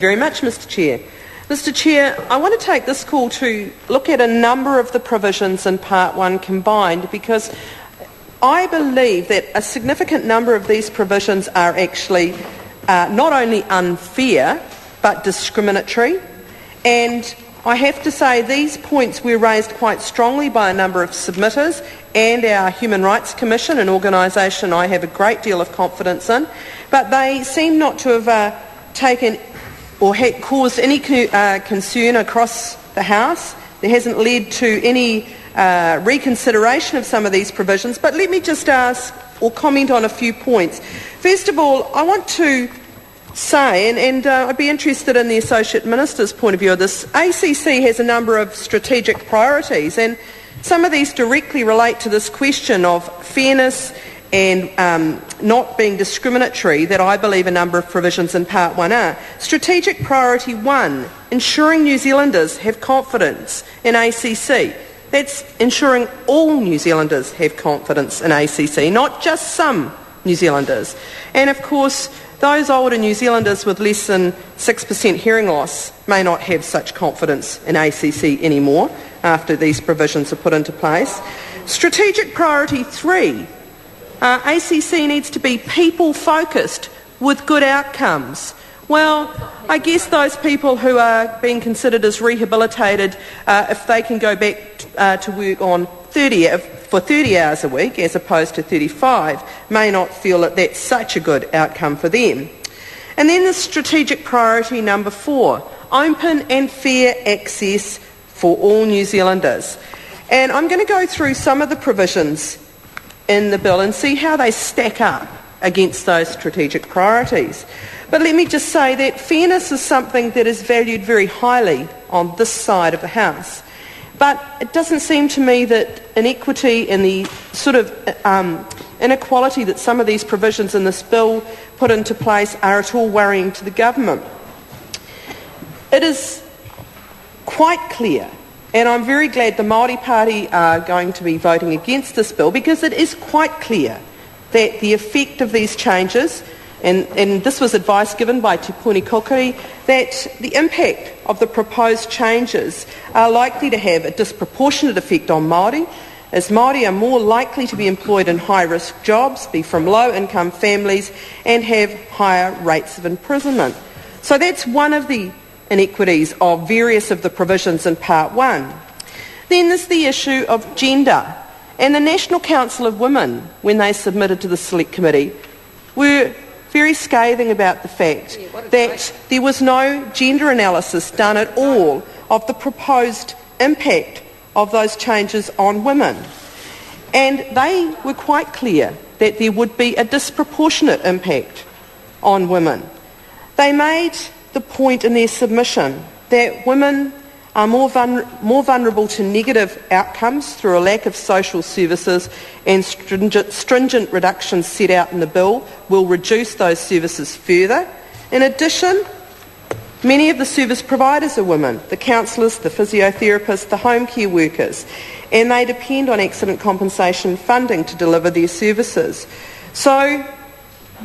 Very much, Mr Chair. Mr Chair, I want to take this call to look at a number of the provisions in Part 1 combined, because I believe that a significant number of these provisions are actually not only unfair but discriminatory, and I have to say these points were raised quite strongly by a number of submitters and our Human Rights Commission, an organisation I have a great deal of confidence in, but they seem not to have taken or caused any concern across the House. There hasn't led to any reconsideration of some of these provisions, but let me just ask or comment on a few points. First of all, I want to say, and I'd be interested in the Associate Minister's point of view of this, ACC has a number of strategic priorities, and some of these directly relate to this question of fairness and not being discriminatory that I believe a number of provisions in Part 1 are. Strategic Priority 1, ensuring New Zealanders have confidence in ACC. That's ensuring all New Zealanders have confidence in ACC, not just some New Zealanders. And of course, those older New Zealanders with less than 6% hearing loss may not have such confidence in ACC anymore after these provisions are put into place. Strategic Priority 3, ACC needs to be people-focused with good outcomes. Well, I guess those people who are being considered as rehabilitated, if they can go back to work on 30 hours a week as opposed to 35, may not feel that that's such a good outcome for them. And then the strategic priority number 4, open and fair access for all New Zealanders. And I'm going to go through some of the provisions in the bill and see how they stack up against those strategic priorities. But let me just say that fairness is something that is valued very highly on this side of the House. But it doesn't seem to me that inequity and the sort of inequality that some of these provisions in this bill put into place are at all worrying to the government. It is quite clear, and I'm very glad the Māori Party are going to be voting against this bill, because it is quite clear that the effect of these changes, and this was advice given by Te Puni Kokiri, that the impact of the proposed changes are likely to have a disproportionate effect on Māori, as Māori are more likely to be employed in high-risk jobs, be from low-income families, and have higher rates of imprisonment. So that's one of the inequities of various of the provisions in Part 1. Then there's the issue of gender. And the National Council of Women, when they submitted to the Select Committee, were very scathing about the fact that there was no gender analysis done at all of the proposed impact of those changes on women. And they were quite clear that there would be a disproportionate impact on women. They made the point in their submission that women are more vulnerable to negative outcomes through a lack of social services, and stringent reductions set out in the bill will reduce those services further. In addition, many of the service providers are women, the counsellors, the physiotherapists, the home care workers, and they depend on accident compensation funding to deliver their services. So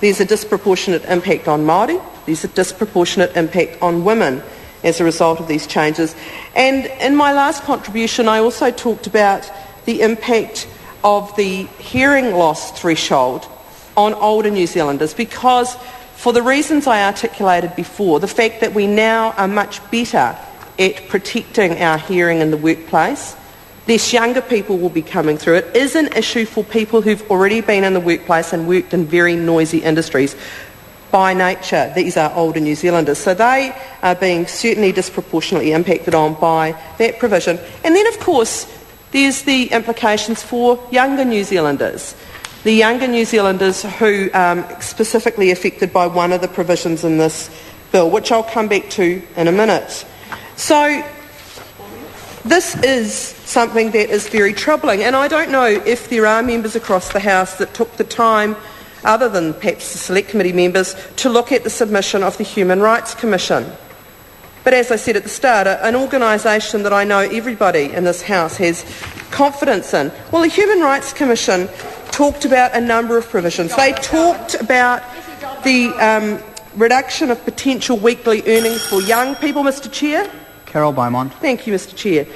there's a disproportionate impact on Māori, there's a disproportionate impact on women as a result of these changes. And in my last contribution, I also talked about the impact of the hearing loss threshold on older New Zealanders, because for the reasons I articulated before, the fact that we now are much better at protecting our hearing in the workplace, less younger people will be coming through. It is an issue for people who've already been in the workplace and worked in very noisy industries. By nature, these are older New Zealanders, so they are being certainly disproportionately impacted on by that provision. And then, of course, there's the implications for younger New Zealanders, the younger New Zealanders who are specifically affected by one of the provisions in this bill, which I'll come back to in a minute. So this is something that is very troubling, and I don't know if there are members across the House that took the time, other than perhaps the Select Committee members, to look at the submission of the Human Rights Commission. But as I said at the start, an organisation that I know everybody in this House has confidence in. Well, the Human Rights Commission talked about a number of provisions. They talked about the reduction of potential weekly earnings for young people, Mr Chair. Carol Beaumont. Thank you, Mr Chair.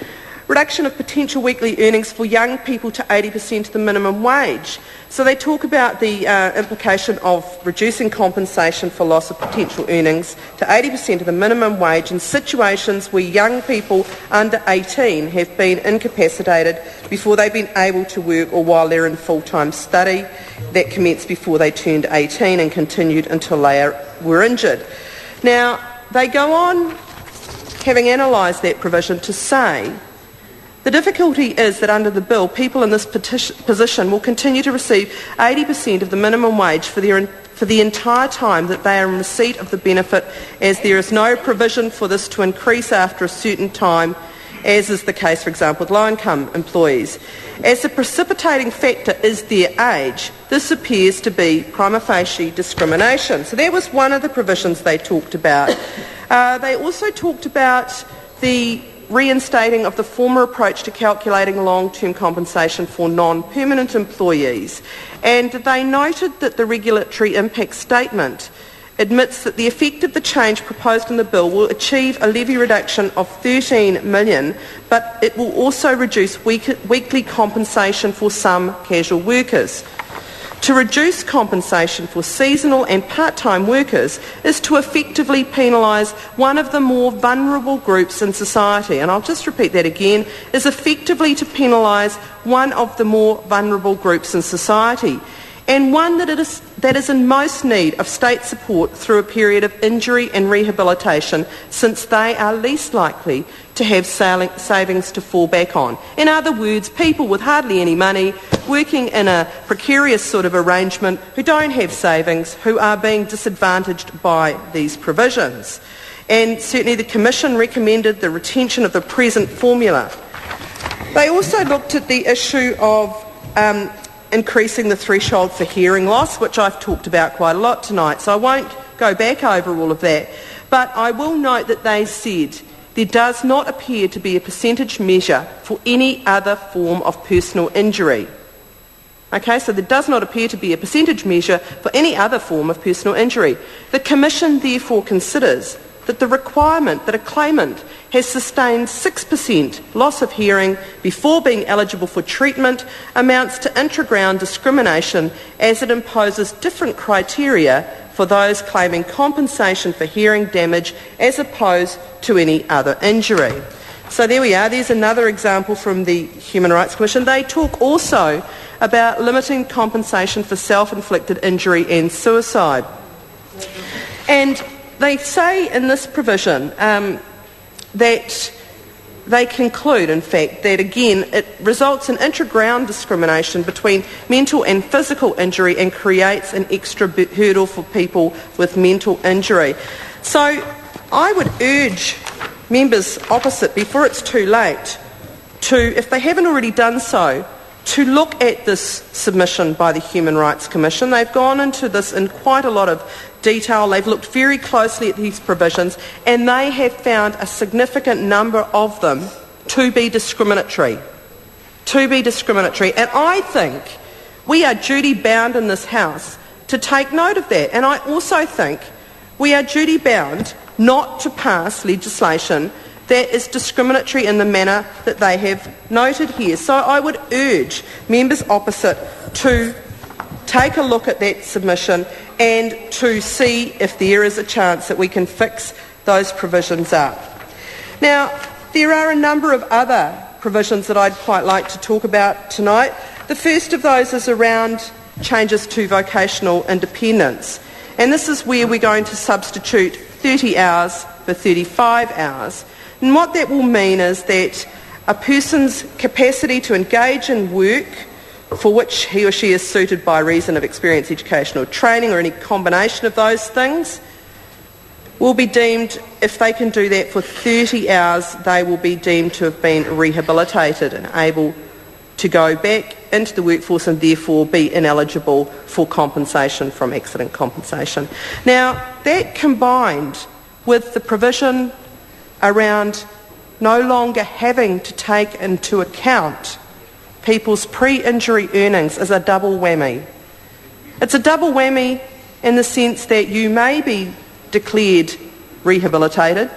Reduction of potential weekly earnings for young people to 80% of the minimum wage. So they talk about the implication of reducing compensation for loss of potential earnings to 80% of the minimum wage in situations where young people under 18 have been incapacitated before they've been able to work or while they're in full-time study that commenced before they turned 18 and continued until they were injured. Now, they go on, having analysed that provision, to say the difficulty is that under the bill, people in this position will continue to receive 80% of the minimum wage for the entire time that they are in receipt of the benefit, as there is no provision for this to increase after a certain time, as is the case, for example, with low-income employees. As the precipitating factor is their age, this appears to be prima facie discrimination. So that was one of the provisions they talked about. They also talked about the reinstating of the former approach to calculating long-term compensation for non-permanent employees. And they noted that the regulatory impact statement admits that the effect of the change proposed in the bill will achieve a levy reduction of $13 million, but it will also reduce weekly compensation for some casual workers. To reduce compensation for seasonal and part-time workers is to effectively penalise one of the more vulnerable groups in society. And I'll just repeat that again, is effectively to penalise one of the more vulnerable groups in society, and one that is in most need of state support through a period of injury and rehabilitation, since they are least likely to have savings to fall back on. In other words, people with hardly any money, working in a precarious sort of arrangement, who don't have savings, who are being disadvantaged by these provisions. And certainly the Commission recommended the retention of the present formula. They also looked at the issue of increasing the threshold for hearing loss, which I've talked about quite a lot tonight, so I won't go back over all of that. But I will note that they said there does not appear to be a percentage measure for any other form of personal injury. Okay, so there does not appear to be a percentage measure for any other form of personal injury. The Commission therefore considers that the requirement that a claimant has sustained 6% loss of hearing before being eligible for treatment amounts to intra-ground discrimination, as it imposes different criteria for those claiming compensation for hearing damage as opposed to any other injury. So there we are. There's another example from the Human Rights Commission. They talk also about limiting compensation for self-inflicted injury and suicide. And they say in this provision that they conclude, in fact, that again it results in intra-ground discrimination between mental and physical injury and creates an extra hurdle for people with mental injury. So I would urge members opposite, before it's too late, to, if they haven't already done so, to look at this submission by the Human Rights Commission. They've gone into this in quite a lot of detail. They've looked very closely at these provisions, and they have found a significant number of them to be discriminatory. And I think we are duty-bound in this House to take note of that. And I also think we are duty-bound not to pass legislation that is discriminatory in the manner that they have noted here. So I would urge members opposite to take a look at that submission and to see if there is a chance that we can fix those provisions up. Now, there are a number of other provisions that I'd quite like to talk about tonight. The first of those is around changes to vocational independence. And this is where we're going to substitute 30 hours for 35 hours. And what that will mean is that a person's capacity to engage in work for which he or she is suited by reason of experience, education or training, or any combination of those things, will be deemed, if they can do that for 30 hours, they will be deemed to have been rehabilitated and able to go back into the workforce and therefore be ineligible for compensation from accident compensation. Now, that combined with the provision around no longer having to take into account people's pre-injury earnings is a double whammy. It's a double whammy in the sense that you may be declared rehabilitated,